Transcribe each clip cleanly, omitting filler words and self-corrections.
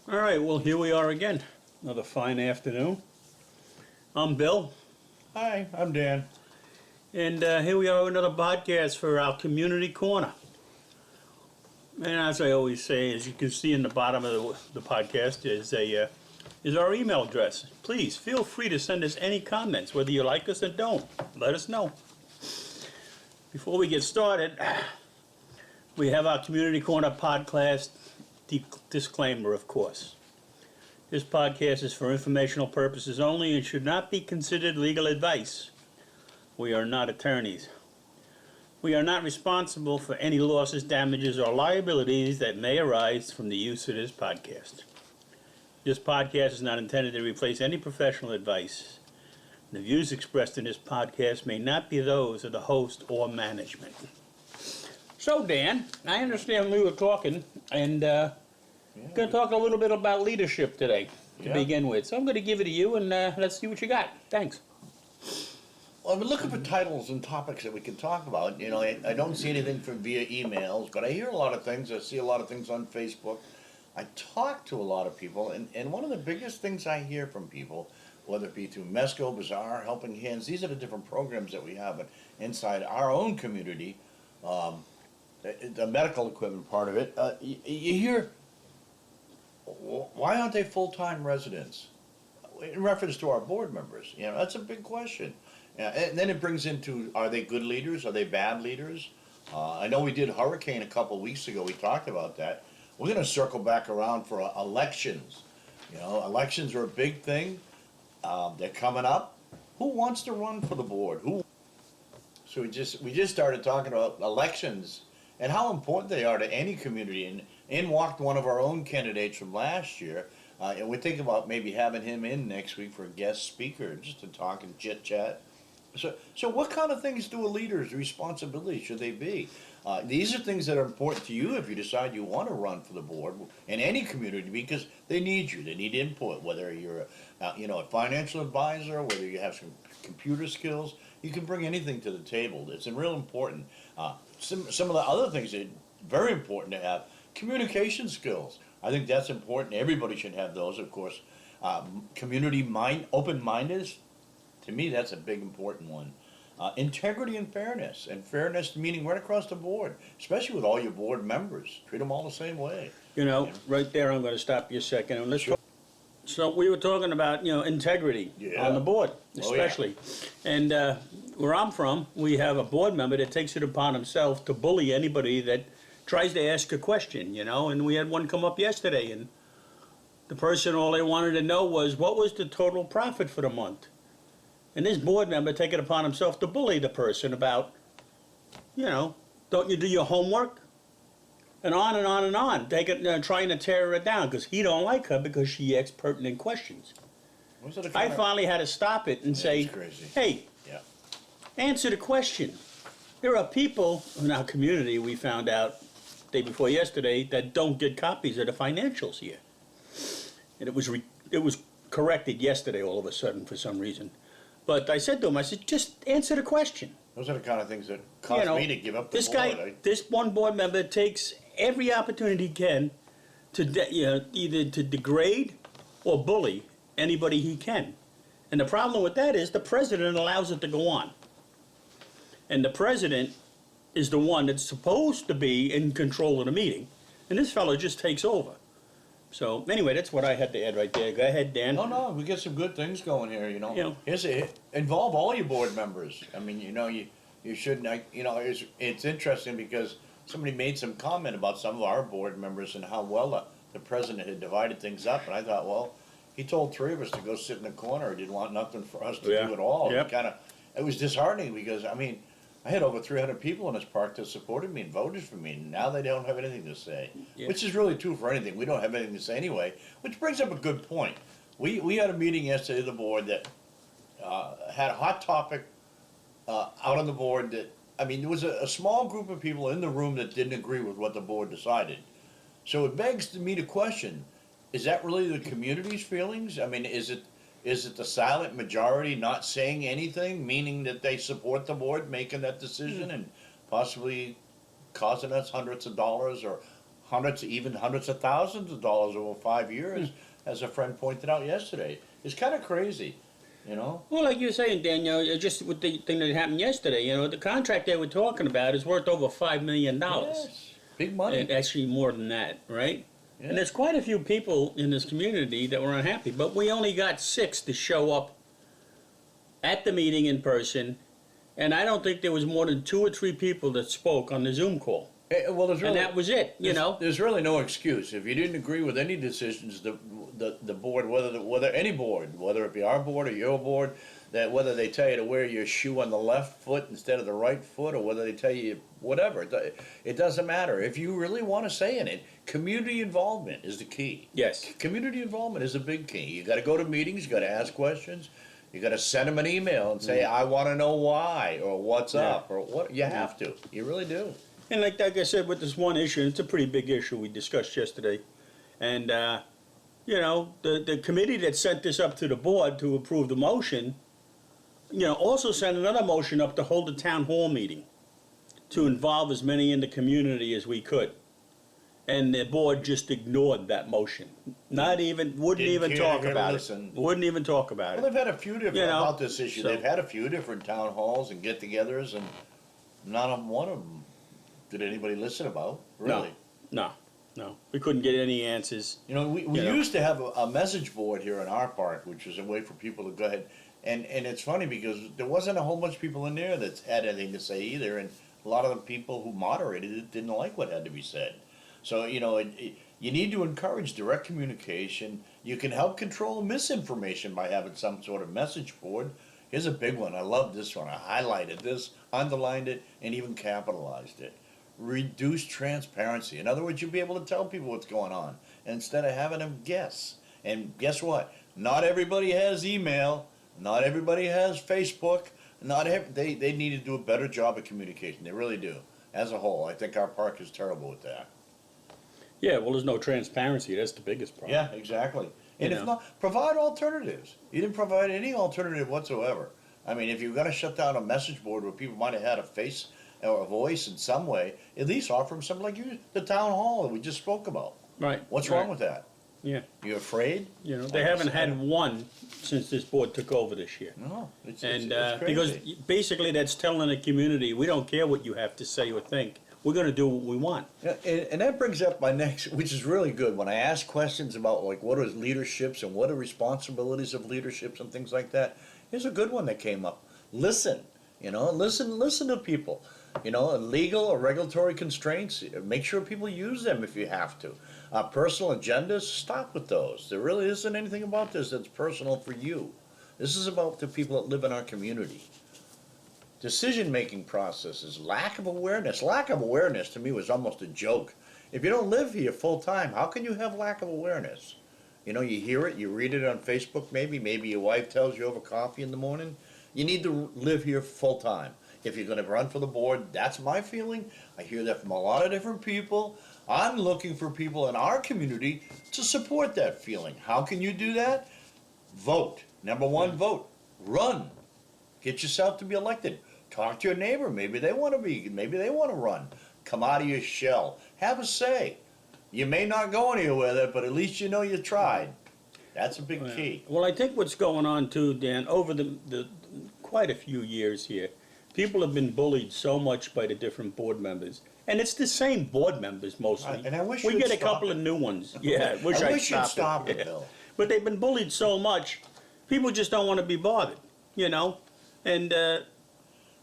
All right, well, here we are again. Another fine afternoon. I'm Bill, Hi, I'm Dan. and here we are with another podcast for our Community Corner. And as I always say, as you can see in the bottom of the podcast, is our email address. Please feel free to send us any comments, whether you like us or don't. Let us know. Before we get started, we have our Community Corner podcast disclaimer, of course. This podcast is for informational purposes only and should not be considered legal advice. We are not attorneys. We are not responsible for any losses, damages, or liabilities that may arise from the use of this podcast. This podcast is not intended to replace any professional advice. The views expressed in this podcast may not be those of the host or management. So, Dan, I understand we were talking, and going to talk a little bit about leadership today to begin with. So I'm going to give it to you, and let's see what you got. Thanks. Well, I've been looking for titles and topics that we can talk about. You know, I don't see anything from via emails, but I hear a lot of things. I see a lot of things on Facebook. I talk to a lot of people, and one of the biggest things I hear from people, whether it be through MESCO, Bazaar, Helping Hands, these are the different programs that we have inside our own community, the medical equipment part of it. You hear, why aren't they full-time residents? In reference to our board members, you know, that's a big question. And then it brings into, are they good leaders? Are they bad leaders? I know we did Hurricane a couple weeks ago. We talked about that. We're going to circle back around for elections. You know, elections are a big thing. They're coming up. Who wants to run for the board? So we just started talking about elections and how important they are to any community. And in walked one of our own candidates from last year. And we're thinking about maybe having him in next week for a guest speaker, just to talk and chit chat. So what kind of things do a leader's responsibility should they be? These are things that are important to you if you decide you want to run for the board in any community, because they need you. They need input. Whether you're a financial advisor, whether you have some computer skills, you can bring anything to the table. It's real important. Some of the other things that are very important to have: communication skills. I think that's important. Everybody should have those, of course. Open-mindedness. To me, that's a big important one. Integrity and fairness meaning right across the board, especially with all your board members. Treat them all the same way. Right there, I'm going to stop you a second. And let's So we were talking about, integrity on the board, especially. And where I'm from, we have a board member that takes it upon himself to bully anybody that tries to ask a question, and we had one come up yesterday, and the person, all they wanted to know was, what was the total profit for the month? And this board member take it upon himself to bully the person about, don't you do your homework? And on and on and on, trying to tear her down because he don't like her because she asks pertinent questions. I finally had to stop it and say, hey, answer the question. There are people in our community, we found out day before yesterday, that don't get copies of the financials here. And it was corrected yesterday all of a sudden for some reason. But I said to him, just answer the question. Those are the kind of things that cause me to give up the board. This one board member takes every opportunity he can to either to degrade or bully anybody he can. And the problem with that is the president allows it to go on. And the president is the one that's supposed to be in control of the meeting. And this fellow just takes over. So anyway, that's what I had to add right there. Go ahead, Dan. No, we get some good things going here. Involve all your board members. I mean, you shouldn't. It's interesting because somebody made some comment about some of our board members and how well the president had divided things up, and I thought, well, he told three of us to go sit in the corner. He didn't want nothing for us to do at all. Yep. It was disheartening because I had over 300 people in this park that supported me and voted for me, and now they don't have anything to say, which is really true for anything. We don't have anything to say anyway, which brings up a good point. We had a meeting yesterday of the board that had a hot topic out on the board that, there was a small group of people in the room that didn't agree with what the board decided. So it begs to me to question, is that really the community's feelings? Is it the silent majority not saying anything, meaning that they support the board making that decision and possibly causing us hundreds of dollars or even hundreds of thousands of dollars over 5 years, as a friend pointed out yesterday. It's kind of crazy, you know? Well, like you're saying, Daniel, just with the thing that happened yesterday, the contract they were talking about is worth over $5 million. Yes, big money. And actually more than that, right? Yeah. And there's quite a few people in this community that were unhappy, but we only got 6 to show up at the meeting in person, and I don't think there was more than 2 or 3 people that spoke on the Zoom call. Well, And that was it, There's really no excuse. If you didn't agree with any decisions, the board, whether any board, whether it be our board or your board, that whether they tell you to wear your shoe on the left foot instead of the right foot, or whether they tell you whatever, it doesn't matter. If you really want to say in it, community involvement is the key. Yes. Community involvement is a big key. You got to go to meetings. You got to ask questions. You got to send them an email and say, I want to know why, or what's up, or what. You have to. You really do. And like I said, with this one issue, it's a pretty big issue we discussed yesterday. And, the committee that sent this up to the board to approve the motion, also sent another motion up to hold a town hall meeting to involve as many in the community as we could. And the board just ignored that motion. Wouldn't even talk about it. Wouldn't even talk about it. Well, they've had a few different, about this issue, so- they've had a few different town halls and get-togethers, and not one of them did anybody listen about, really. No. We couldn't get any answers. We used to have a message board here in our park, which was a way for people to go ahead, and it's funny because there wasn't a whole bunch of people in there that had anything to say either, and a lot of the people who moderated it didn't like what had to be said. So, you need to encourage direct communication. You can help control misinformation by having some sort of message board. Here's a big one. I love this one. I highlighted this, underlined it, and even capitalized it. Reduce transparency. In other words, you'll be able to tell people what's going on instead of having them guess. And guess what? Not everybody has email. Not everybody has Facebook. They need to do a better job of communication. They really do. As a whole, I think our park is terrible with that. Yeah, well, there's no transparency. That's the biggest problem. Yeah, exactly. And if not, provide alternatives. You didn't provide any alternative whatsoever. I mean, if you're going to shut down a message board where people might have had a face or a voice in some way, at least offer them something like the town hall that we just spoke about. Right. What's wrong with that? Yeah. You afraid? They haven't had one since this board took over this year. No, it's And crazy. because basically that's telling the community, we don't care what you have to say or think. We're going to do what we want. Yeah, and that brings up my next, which is really good. When I ask questions about like what are leaderships and what are responsibilities of leaderships and things like that, here's a good one that came up. Listen, listen to people. Legal or regulatory constraints, make sure people use them if you have to. Personal agendas, stop with those. There really isn't anything about this that's personal for you. This is about the people that live in our community. Decision-making processes, lack of awareness. Lack of awareness to me was almost a joke. If you don't live here full-time, how can you have lack of awareness? You hear it, you read it on Facebook maybe your wife tells you over coffee in the morning. You need to live here full-time. If you're going to run for the board, that's my feeling. I hear that from a lot of different people. I'm looking for people in our community to support that feeling. How can you do that? Vote. Number one, vote. Run. Get yourself to be elected. Talk to your neighbor. Maybe they want to run. Come out of your shell. Have a say. You may not go anywhere with it, but at least you know you tried. That's a big key. Well, I think what's going on too, Dan, over the quite a few years here, people have been bullied so much by the different board members. And it's the same board members mostly. And I wish we you'd get a stop couple it. of new ones. Yeah, I wish I'd you'd stop it, Yeah. Bill. But they've been bullied so much, people just don't want to be bothered, And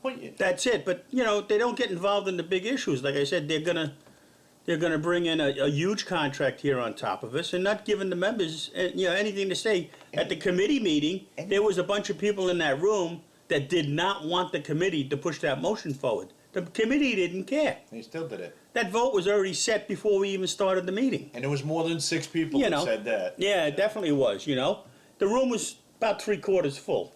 Well, that's it. But they don't get involved in the big issues. Like I said, they're gonna bring in a huge contract here on top of us, and not giving the members anything to say. At the committee meeting, there was a bunch of people in that room that did not want the committee to push that motion forward. The committee didn't care. They still did it. That vote was already set before we even started the meeting. And there was more than 6 people that said that. Yeah, it definitely was. The room was about 3/4 full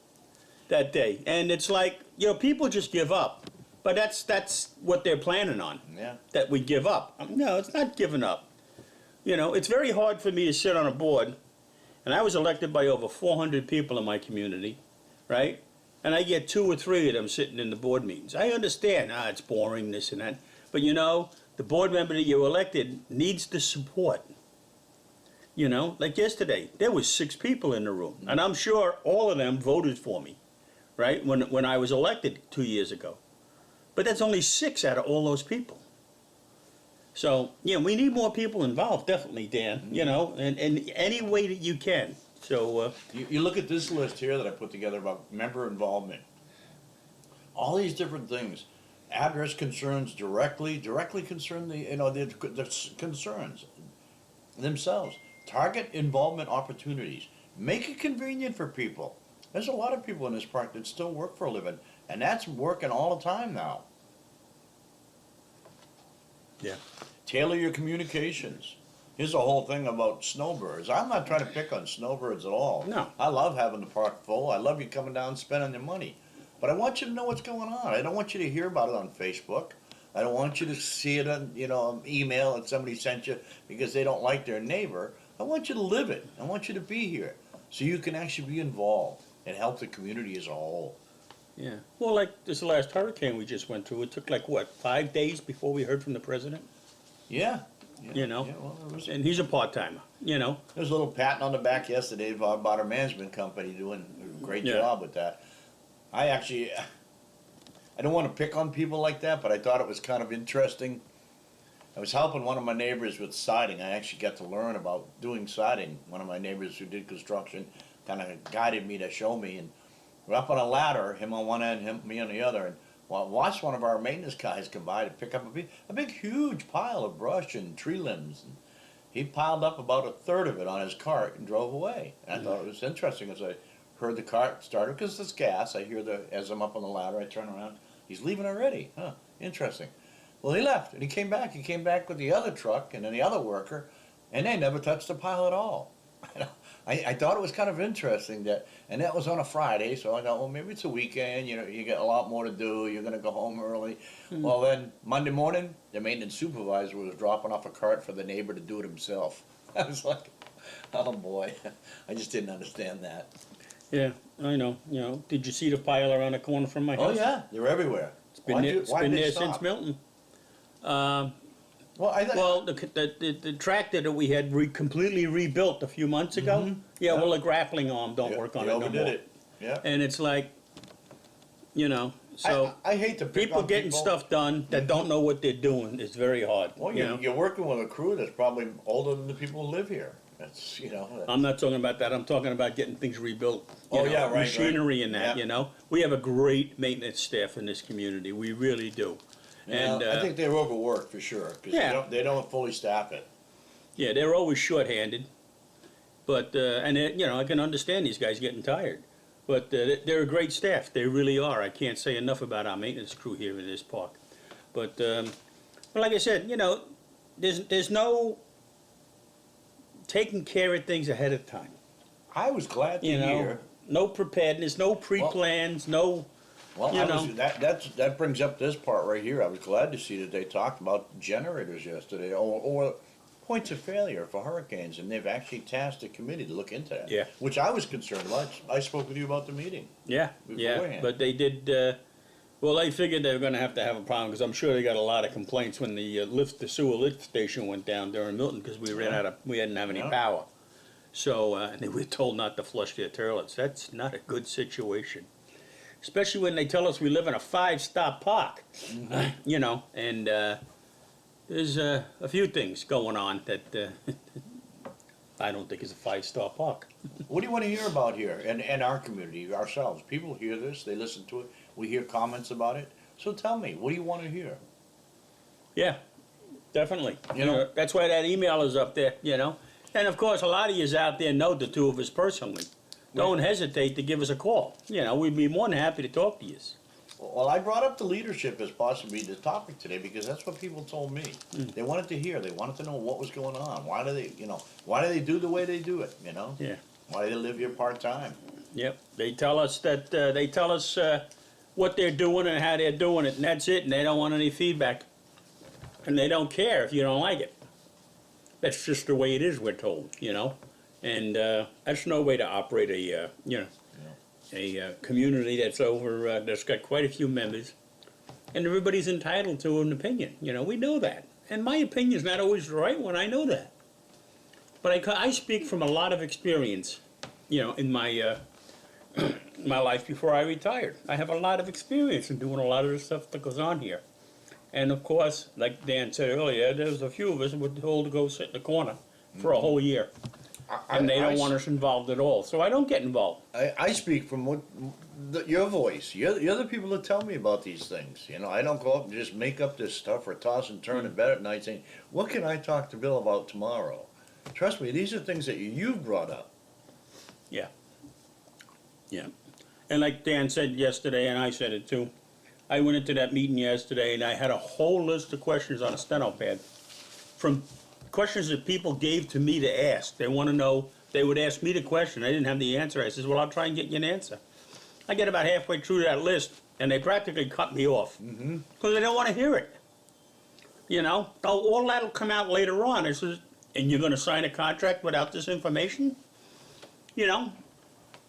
that day, and it's like people just give up. But that's what they're planning on. Yeah. That we give up. No, it's not giving up. It's very hard for me to sit on a board, and I was elected by over 400 people in my community, right? And I get 2 or 3 of them sitting in the board meetings. I understand, it's boring, this and that. But the board member that you elected needs the support. You know, like yesterday, there was 6 people in the room, and I'm sure all of them voted for me, right, when I was elected 2 years ago. But that's only 6 out of all those people. So, yeah, we need more people involved, definitely, Dan, you know, and any way that you can. So, You look at this list here that I put together about member involvement. All these different things, address concerns directly concern the concerns themselves. Target involvement opportunities. Make it convenient for people. There's a lot of people in this park that still work for a living, and that's working all the time now. yeah. Tailor your communications. Here's a whole thing about snowbirds. I'm not trying to pick on snowbirds at all. No. I love having the park full. I love you coming down and spending your money. But I want you to know what's going on. I don't want you to hear about it on Facebook. I don't want you to see it on, email that somebody sent you because they don't like their neighbor. I want you to live it. I want you to be here so you can actually be involved and help the community as a whole. Yeah. Well, like this last hurricane we just went through, it took like, what, 5 days before we heard from the president? Yeah. You know? Yeah, well, And he's a part-timer, you know? there was a little patting on the back yesterday about our management company doing a great Yeah. job with that. I don't want to pick on people like that, but I thought it was kind of interesting. I was helping one of my neighbors with siding. I actually got to learn about doing siding. One of my neighbors who did construction kind of guided me to show me. And we're up on a ladder, him on one end, me on the other. And watched one of our maintenance guys come by to pick up a big, huge pile of brush and tree limbs. And he piled up about a third of it on his cart and drove away. And I thought it was interesting as I heard the cart started, because it's gas. I hear as I'm up on the ladder, I turn around. He's leaving already. Huh, interesting. Well, he left, and he came back. He came back with the other truck and then the other worker, and they never touched the pile at all. I thought it was kind of interesting and that was on a Friday, so I thought, well, maybe it's a weekend, you get a lot more to do, you're going to go home early. Well, then, Monday morning, the maintenance supervisor was dropping off a cart for the neighbor to do it himself. I was like, oh boy, I just didn't understand that. Yeah, I know. You know, did you see the pile around the corner from my house? Oh yeah, they're everywhere. It's been there since Milton. Well, the tractor that we had completely rebuilt a few months ago. Yeah, well, the grappling arm don't work on it no more. overdid it. Yeah. And it's like, so I hate to pick people on getting stuff done that don't know what they're doing is very hard. Well, you're working with a crew that's probably older than the people who live here. That's I'm not talking about that. I'm talking about getting things rebuilt. Right. Machinery and that. Yeah. We have a great maintenance staff in this community. We really do. And I think they're overworked for sure because they don't fully staff it. Yeah, they're always shorthanded. But I can understand these guys getting tired. But they're a great staff. They really are. I can't say enough about our maintenance crew here in this park. But like I said, there's no taking care of things ahead of time. I was glad to hear. No preparedness, no pre-plans, no. Well, that brings up this part right here. I was glad to see that they talked about generators yesterday, or points of failure for hurricanes, and they've actually tasked a committee to look into that. Yeah. Which I was concerned about. I spoke with you about the meeting. Yeah, beforehand. But they did. They figured they were going to have a problem because I'm sure they got a lot of complaints when the sewer lift station went down during Milton because we didn't have any power. So and they were told not to flush their toilets. That's not a good situation. Especially when they tell us we live in a 5-star park, and there's a few things going on that I don't think is a 5-star park. What do you want to hear about here and our community, ourselves? People hear this, they listen to it, we hear comments about it. So tell me, what do you want to hear? Yeah, definitely. That's why that email is up there, And of course, a lot of you out there know the two of us personally. Don't hesitate to give us a call. We'd be more than happy to talk to you. Well, I brought up the leadership as possibly the topic today because that's what people told me. They wanted to hear. They wanted to know what was going on. Why do they do the way they do it? Yeah. Why do they live here part time? Yep. They tell us what they're doing and how they're doing it, and that's it. And they don't want any feedback, and they don't care if you don't like it. That's just the way it is. We're told, And that's no way to operate a community that's got quite a few members, and everybody's entitled to an opinion. We know that, And my opinion's not always the right one, I know that. But I speak from a lot of experience, in my my life before I retired. I have a lot of experience in doing a lot of the stuff that goes on here. And of course, like Dan said earlier, there's a few of us who were told to go sit in the corner for a whole year. And they don't want us involved at all, so I don't get involved. I speak from your voice. You're the people that tell me about these things. I don't go up and just make up this stuff or toss and turn in bed at night saying, what can I talk to Bill about tomorrow? Trust me, these are things that you've brought up. Yeah. Yeah. And like Dan said yesterday, and I said it too, I went into that meeting yesterday and I had a whole list of questions on a steno pad from questions that people gave to me to ask. They want to know, they would ask me the question. I didn't have the answer. I says, well, I'll try and get you an answer. I get about halfway through that list and they practically cut me off because they don't want to hear it. All that'll come out later on. I says, and you're going to sign a contract without this information?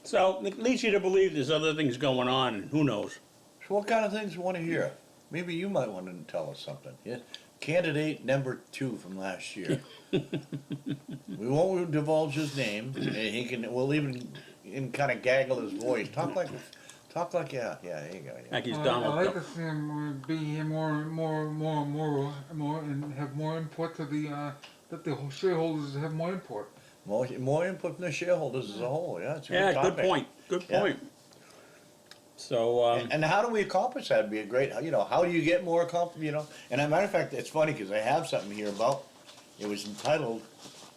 So it leads you to believe there's other things going on, and who knows? So what kind of things you want to hear? Maybe you might want to tell us something. Yeah? Candidate number 2 from last year. We won't divulge his name. And we'll even kind of gaggle his voice. Talk like, yeah, there you go. Yeah. Like he's Donald I like Trump. to see him be more, and have more input to that the shareholders have more input. More input from the shareholders as a whole. Yeah, it's a Yeah, good good topic. point. Good Yeah. point. So, And how do we accomplish that? It'd be a great, how do you get more And as a matter of fact, it's funny because I have something here about, it was entitled,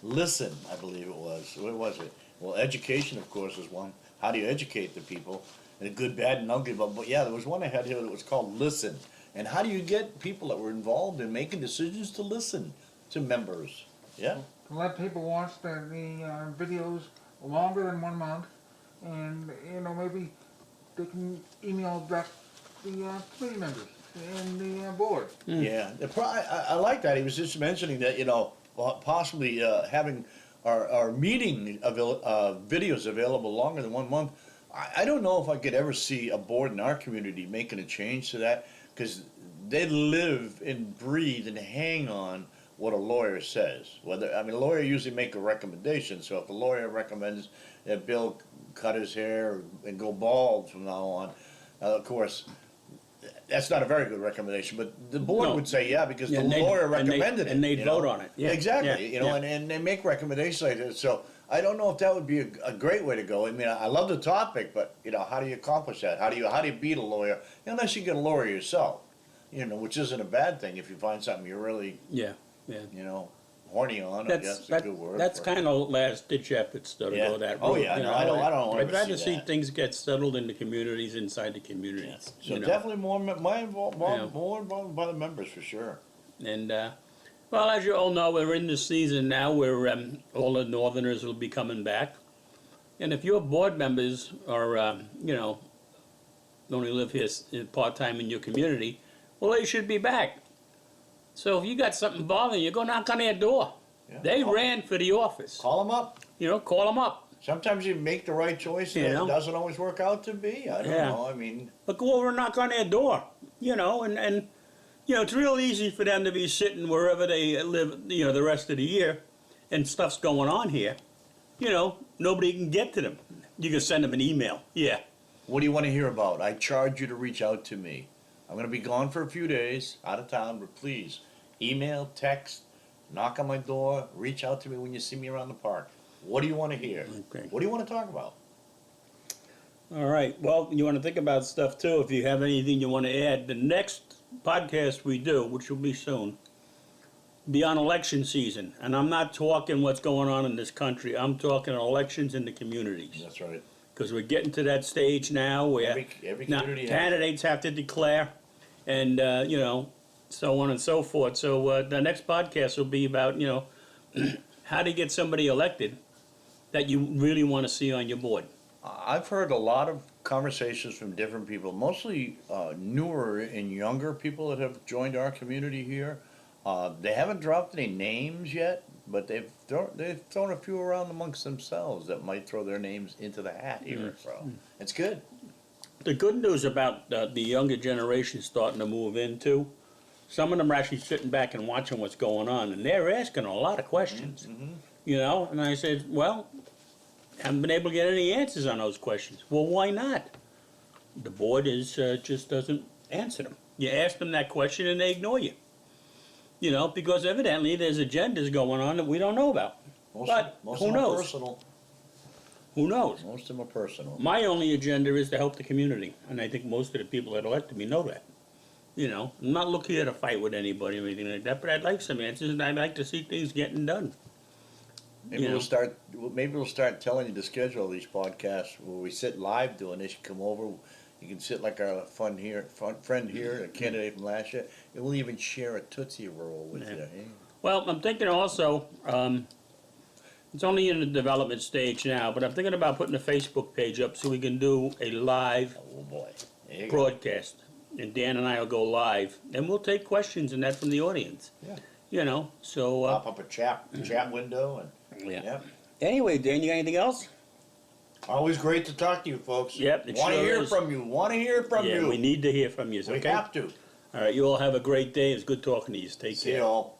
Listen, I believe it was. What was it? Well, education, of course, is one. How do you educate the people? And the good, bad, and ugly. But yeah, there was one I had here that was called Listen. And how do you get people that were involved in making decisions to listen to members? Yeah. To let people watch the videos longer than 1 month, and maybe they can email back the committee members and the board. Yeah, I like that. He was just mentioning that, possibly having our meeting videos available longer than 1 month. I don't know if I could ever see a board in our community making a change to that, because they live and breathe and hang on what a lawyer says. A lawyer usually make a recommendation, so if a lawyer recommends that Bill cut his hair and go bald from now on, of course, that's not a very good recommendation, but the board would say, yeah, because the lawyer recommended it. And they'd vote on it. Yeah. Exactly, Yeah. And they make recommendations like that. So I don't know if that would be a great way to go. I love the topic, but, how do you accomplish that? How do you beat a lawyer? Unless you get a lawyer yourself, which isn't a bad thing if you find something you're really, Yeah. horny on. That's a good word. That's kind of last-ditch efforts, though, to go that route. Oh, yeah, no, I don't want I'd to rather see see that. things get settled in the communities, inside the communities. So definitely more involved by the members for sure. And, well, as you all know, we're in the season now where all the Northerners will be coming back. And if your board members are, only live here part-time in your community, well, they should be back. So if you got something bothering you, go knock on their door. Yeah. They ran for the office. Call them up. Call them up. Sometimes you make the right choice, and it doesn't always work out to be. I don't know. But go over and knock on their door, and it's real easy for them to be sitting wherever they live, the rest of the year, and stuff's going on here. Nobody can get to them. You can send them an email. Yeah. What do you want to hear about? I charge you to reach out to me. I'm going to be gone for a few days, out of town, but please, email, text, knock on my door, reach out to me when you see me around the park. What do you want to hear? Okay. What do you want to talk about? All right. Well, you want to think about stuff too. If you have anything you want to add, the next podcast we do, which will be soon, be on election season. And I'm not talking what's going on in this country. I'm talking elections in the communities. That's right. Because we're getting to that stage now where Every now community has candidates have to declare, and so on and so forth. So the next podcast will be about how to get somebody elected that you really want to see on your board. I've heard a lot of conversations from different people, mostly newer and younger people that have joined our community here. They haven't dropped any names yet, but they've thrown a few around amongst themselves that might throw their names into the hat here. So it's good. The good news about the younger generation starting to move into, some of them are actually sitting back and watching what's going on, and they're asking a lot of questions. You know, and I said, well, haven't been able to get any answers on those questions. Well, why not? The board is just doesn't answer them. You ask them that question and they ignore you. You know, because evidently there's agendas going on that we don't know about. But most who of them are knows? personal. Who knows? Most of them are personal. My only agenda is to help the community, and I think most of the people that elected me know that. You know, I'm not looking here to fight with anybody or anything like that, but I'd like some answers, and I'd like to see things getting done. Maybe You know. we'll start telling you to schedule these podcasts where we sit live doing this. You come over, you can sit like our friend here, a candidate from last year, and we'll even share a Tootsie Roll with you. Eh? Well, I'm thinking also, it's only in the development stage now, but I'm thinking about putting a Facebook page up so we can do a live Oh boy, there you go. broadcast. And Dan and I will go live, and we'll take questions and that from the audience. Yeah. You know, so. Pop up a chat window, and Yeah. Anyway, Dan, you got anything else? always great to talk to you folks. Yep, it Want to sure hear is. from you. Want to hear from Yeah, you. we need to hear from you. We Okay. have to. All right. You all have a great day. It's good talking to you. Take See care. you all.